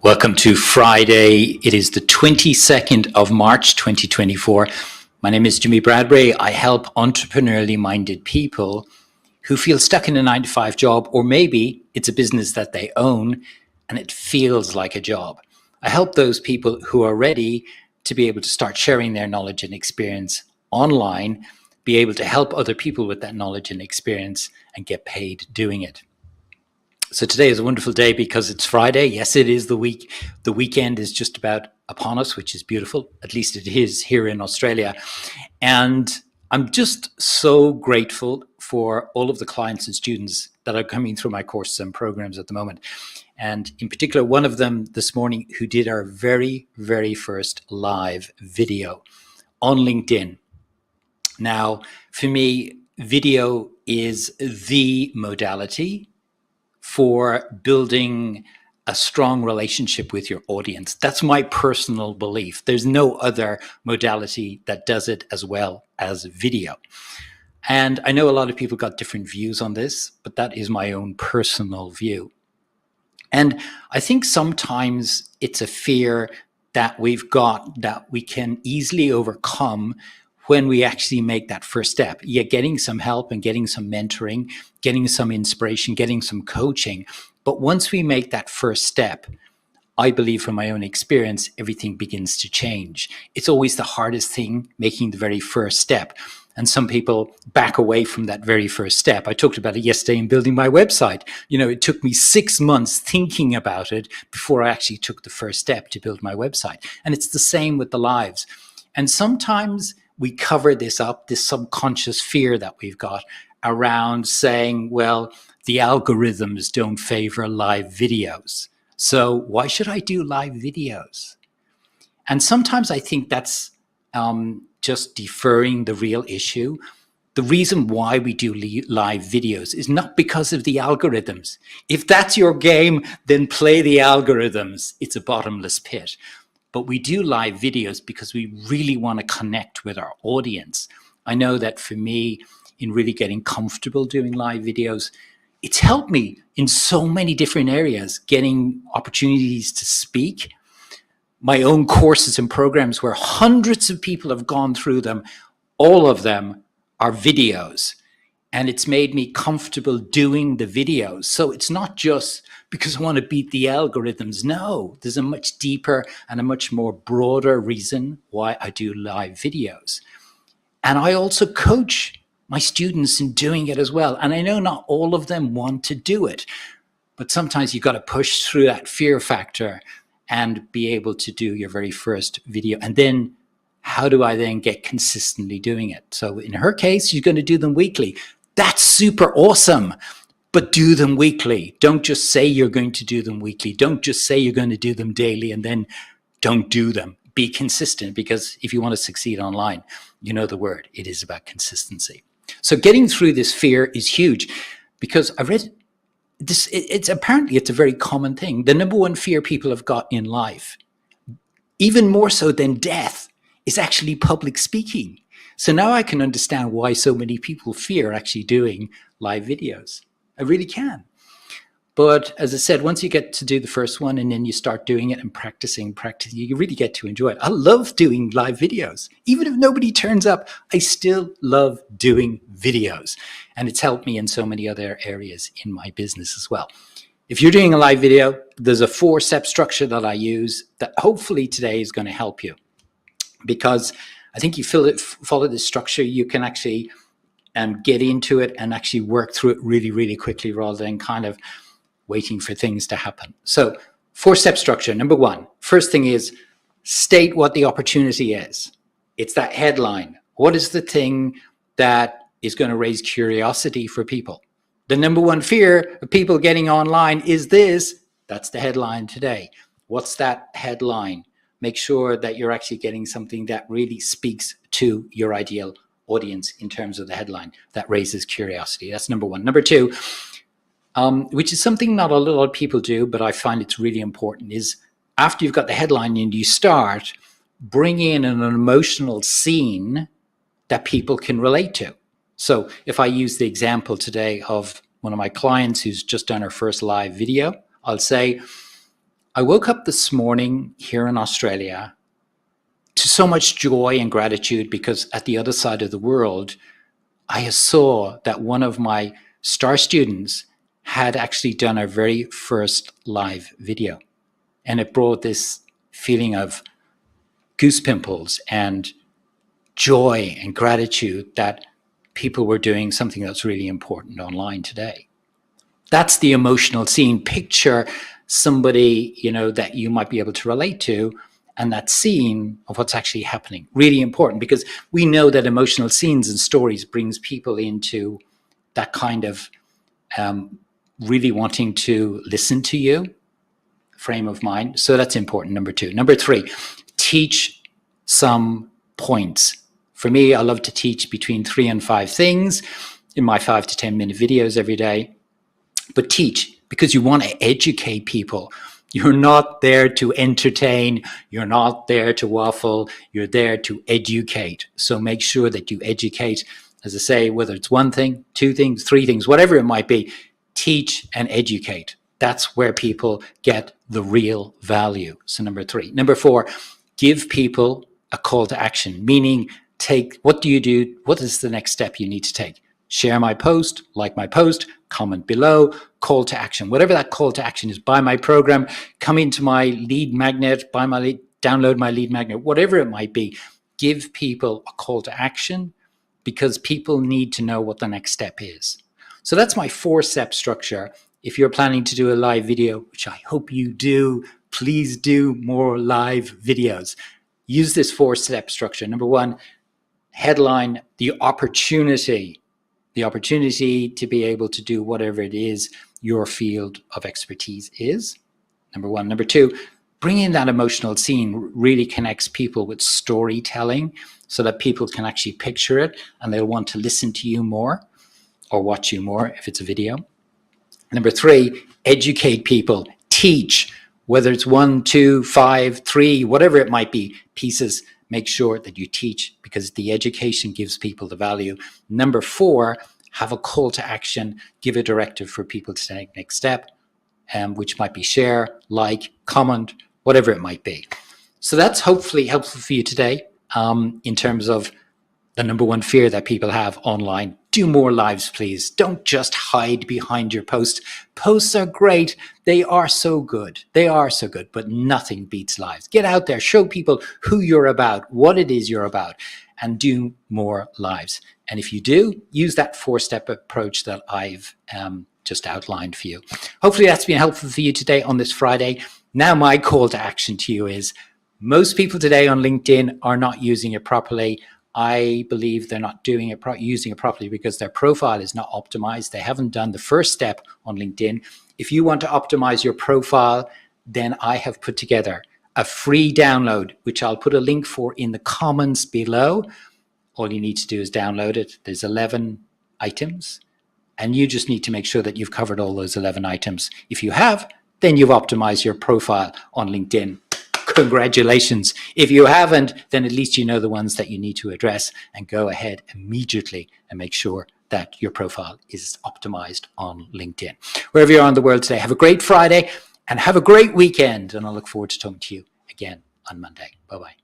Welcome to Friday. It is the 22nd of March, 2024. My name is Jimmy Bradbury. I help entrepreneurially minded people who feel stuck in a 9-to-5 job, or maybe it's a business that they own and it feels like a job. I help those people who are ready to be able to start sharing their knowledge and experience online, be able to help other people with that knowledge and experience and get paid doing it. So today is a wonderful day because it's Friday. Yes, it is the week. The weekend is just about upon us, which is beautiful. At least it is here in Australia. And I'm just so grateful for all of the clients and students that are coming through my courses and programs at the moment. And in particular, one of them this morning who did our very, very first live video on LinkedIn. Now, for me, video is the modality for building a strong relationship with your audience. That's my personal belief. There's no other modality that does it as well as video. And I know a lot of people got different views on this, but that is my own personal view. And I think sometimes it's a fear that we've got that we can easily overcome when we actually make that first step. Yeah, getting some help and getting some mentoring, getting some inspiration, getting some coaching. But once we make that first step, I believe from my own experience, everything begins to change. It's always the hardest thing, making the very first step. And some people back away from that very first step. I talked about it yesterday in building my website. You know, it took me 6 months thinking about it before I actually took the first step to build my website. And it's the same with the lives. And sometimes we cover this up, this subconscious fear that we've got around saying, well, the algorithms don't favor live videos. So why should I do live videos? And sometimes I think that's just deferring the real issue. The reason why we do live videos is not because of the algorithms. If that's your game, then play the algorithms. It's a bottomless pit. But we do live videos because we really want to connect with our audience. I know that for me, in really getting comfortable doing live videos, it's helped me in so many different areas, getting opportunities to speak, my own courses and programs where hundreds of people have gone through them. All of them are videos. And it's made me comfortable doing the videos. So it's not just because I want to beat the algorithms. No, there's a much deeper and a much more broader reason why I do live videos. And I also coach my students in doing it as well. And I know not all of them want to do it, but sometimes you've got to push through that fear factor and be able to do your very first video. And then how do I then get consistently doing it? So in her case, she's going to do them weekly. That's super awesome, but do them weekly. Don't just say you're going to do them weekly. Don't just say you're going to do them daily and then don't do them. Be consistent, because if you want to succeed online, you know the word, it is about consistency. So getting through this fear is huge, because I read this, it's apparently it's a very common thing. The number one fear people have got in life, even more so than death, is actually public speaking. So now I can understand why so many people fear actually doing live videos. I really can. But as I said, once you get to do the first one and then you start doing it and practicing, you really get to enjoy it. I love doing live videos. Even if nobody turns up, I still love doing videos. And it's helped me in so many other areas in my business as well. If you're doing a live video, there's a 4-step structure that I use that hopefully today is going to help you. Because I think you follow this structure, you can actually get into it and actually work through it really, really quickly rather than kind of waiting for things to happen. So 4-step structure. Number 1, first thing is state what the opportunity is. It's that headline. What is the thing that is going to raise curiosity for people? The number 1 fear of people getting online is this. That's the headline today. What's that headline? Make sure that you're actually getting something that really speaks to your ideal audience in terms of the headline that raises curiosity. That's number 1. Number 2, which is something not a lot of people do, but I find it's really important, is after you've got the headline and you start, bring in an emotional scene that people can relate to. So if I use the example today of one of my clients who's just done her first live video, I'll say, I woke up this morning here in Australia to so much joy and gratitude because at the other side of the world, I saw that one of my star students had actually done our very first live video. And it brought this feeling of goose pimples and joy and gratitude that people were doing something that's really important online today. That's the emotional scene. Picture somebody, that you might be able to relate to, and that scene of what's actually happening. Really important, because we know that emotional scenes and stories brings people into that kind of really wanting to listen to you frame of mind. So that's important, number 2. Number 3, teach some points. For me, I love to teach between 3 and 5 things in my 5 to 10 minute videos every day. But teach, because you want to educate people. You're not there to entertain. You're not there to waffle. You're there to educate. So make sure that you educate, as I say, whether it's 1 thing, 2 things, 3 things, whatever it might be, teach and educate. That's where people get the real value. So number 3. Number 4, give people a call to action, meaning what do you do? What is the next step you need to take? Share my post, like my post, comment below, call to action. Whatever that call to action is, buy my program, come into my lead magnet, download my lead magnet, whatever it might be. Give people a call to action because people need to know what the next step is. So that's my 4-step structure. If you're planning to do a live video, which I hope you do, please do more live videos. Use this 4-step structure. Number 1, headline, the opportunity to be able to do whatever it is your field of expertise is. Number 1. Number 2, bring in that emotional scene really connects people with storytelling so that people can actually picture it and they'll want to listen to you more or watch you more if it's a video. Number 3, educate people, teach, whether it's 1, 2, 5, 3, whatever it might be, pieces. Make sure that you teach because the education gives people the value. Number 4, have a call to action, give a directive for people to take next step, which might be share, like, comment, whatever it might be. So that's hopefully helpful for you today in terms of the number 1 fear that people have online. Do more lives, please. Don't just hide behind your post. Posts are great. They are so good. But nothing beats lives. Get out there, show people who you're about, what it is you're about, and do more lives. And if you do, use that 4-step approach that I've just outlined for you. Hopefully that's been helpful for you today on this Friday. Now my call to action to you is, most people today on LinkedIn are not using it properly. I believe they're not using it properly because their profile is not optimized. They haven't done the first step on LinkedIn. If you want to optimize your profile, then I have put together a free download, which I'll put a link for in the comments below. All you need to do is download it. There's 11 items, and you just need to make sure that you've covered all those 11 items. If you have, then you've optimized your profile on LinkedIn. Congratulations. If you haven't, then at least you know the ones that you need to address, and go ahead immediately and make sure that your profile is optimized on LinkedIn. Wherever you are in the world today, have a great Friday and have a great weekend. And I look forward to talking to you again on Monday. Bye-bye.